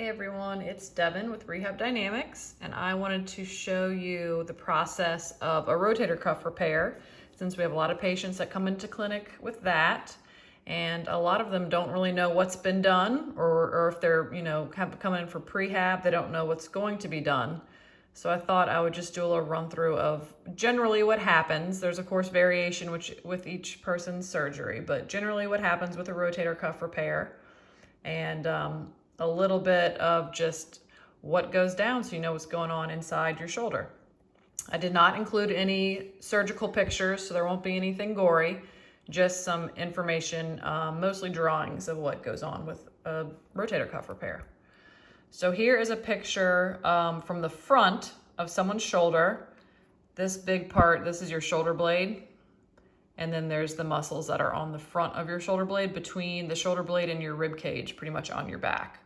everyone, it's Devin with Rehab Dynamics, and I wanted to show you the process of a rotator cuff repair, since we have a lot of patients that come into clinic with that, and a lot of them don't really know what's been done, or if they're, have come in for prehab, they don't know what's going to be done. So I thought I would just do a little run through of generally what happens. There's of course variation with each person's surgery, but generally what happens with a rotator cuff repair, and a little bit of just what goes down so you know what's going on inside your shoulder. I did not include any surgical pictures, so there won't be anything gory, just some information, mostly drawings of what goes on with a rotator cuff repair. So here is a picture from the front of someone's shoulder. This big part, this is your shoulder blade. And then there's the muscles that are on the front of your shoulder blade, between the shoulder blade and your rib cage, pretty much on your back.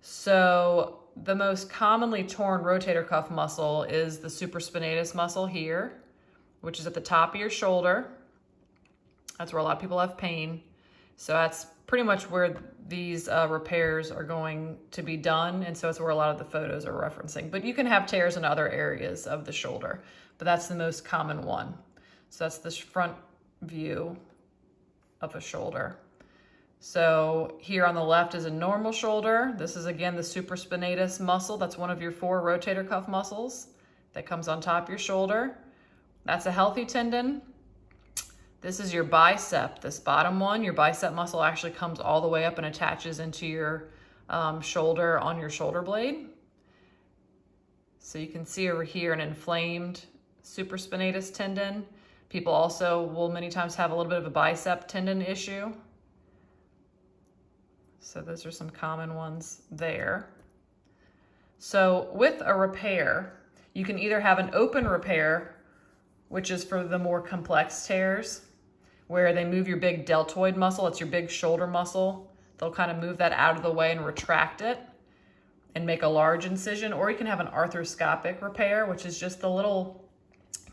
So the most commonly torn rotator cuff muscle is the supraspinatus muscle here, which is at the top of your shoulder. That's where a lot of people have pain. So that's pretty much where these repairs are going to be done. And so it's where a lot of the photos are referencing. But you can have tears in other areas of the shoulder, but that's the most common one. So that's the front view of a shoulder. So here on the left is a normal shoulder. This is again the supraspinatus muscle. That's one of your 4 rotator cuff muscles that comes on top of your shoulder. That's a healthy tendon. This is your bicep, this bottom one. Your bicep muscle actually comes all the way up and attaches into your shoulder on your shoulder blade. So you can see over here an inflamed supraspinatus tendon. People also will many times have a little bit of a bicep tendon issue. So those are some common ones there. So with a repair, you can either have an open repair, which is for the more complex tears, where they move your big deltoid muscle, it's your big shoulder muscle. They'll kind of move that out of the way and retract it and make a large incision. Or you can have an arthroscopic repair, which is just the little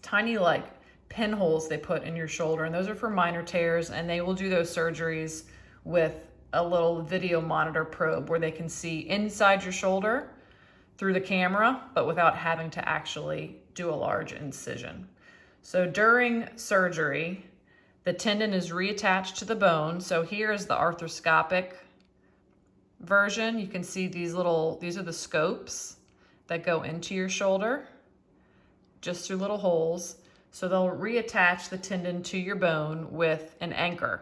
tiny pinholes they put in your shoulder, and those are for minor tears, and they will do those surgeries with a little video monitor probe where they can see inside your shoulder through the camera, but without having to actually do a large incision. So during surgery, the tendon is reattached to the bone. So here is the arthroscopic version. You can see these are the scopes that go into your shoulder, just through little holes. So they'll reattach the tendon to your bone with an anchor.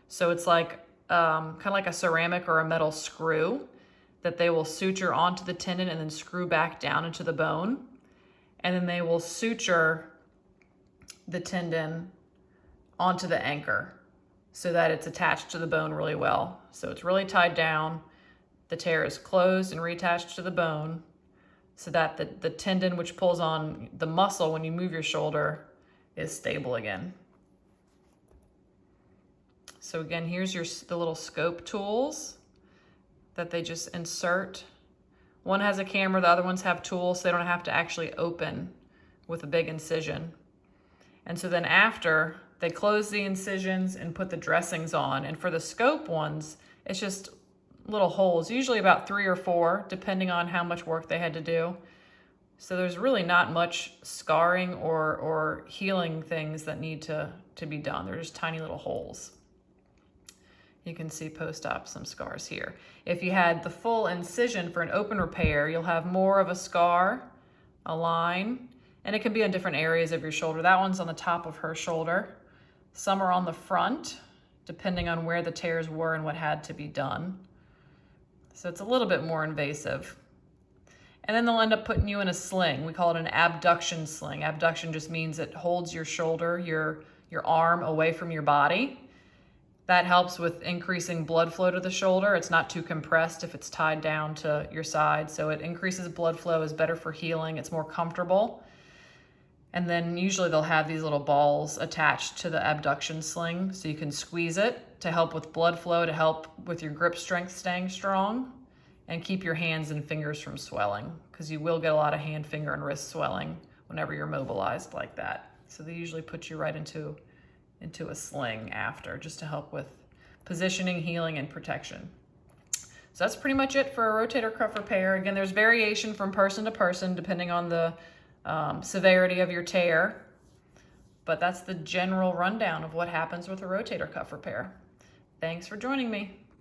So it's like kind of like a ceramic or a metal screw that they will suture onto the tendon and then screw back down into the bone. And then they will suture the tendon onto the anchor so that it's attached to the bone really well. So it's really tied down. The tear is closed and reattached to the bone so that the tendon, which pulls on the muscle when you move your shoulder, is stable again. So again, here's the little scope tools that they just insert. One has a camera, the other ones have tools, so they don't have to actually open with a big incision. And so then after, they close the incisions and put the dressings on. And for the scope ones, it's just little holes, usually about 3 or 4, depending on how much work they had to do. So there's really not much scarring or healing things that need to be done. They're just tiny little holes. You can see post-op some scars here. If you had the full incision for an open repair, you'll have more of a scar, a line, and it can be on different areas of your shoulder. That one's on the top of her shoulder. Some are on the front, depending on where the tears were and what had to be done. So it's a little bit more invasive. And then they'll end up putting you in a sling. We call it an abduction sling. Abduction just means it holds your shoulder, your arm away from your body. That helps with increasing blood flow to the shoulder. It's not too compressed if it's tied down to your side. So it increases blood flow, is better for healing. It's more comfortable. And then usually they'll have these little balls attached to the abduction sling so you can squeeze it to help with blood flow, to help with your grip strength staying strong, and keep your hands and fingers from swelling, because you will get a lot of hand, finger, and wrist swelling whenever you're mobilized like that. So they usually put you right into a sling after, just to help with positioning, healing, and protection. So that's pretty much it for a rotator cuff repair. Again, there's variation from person to person depending on the severity of your tear, but that's the general rundown of what happens with a rotator cuff repair. Thanks for joining me.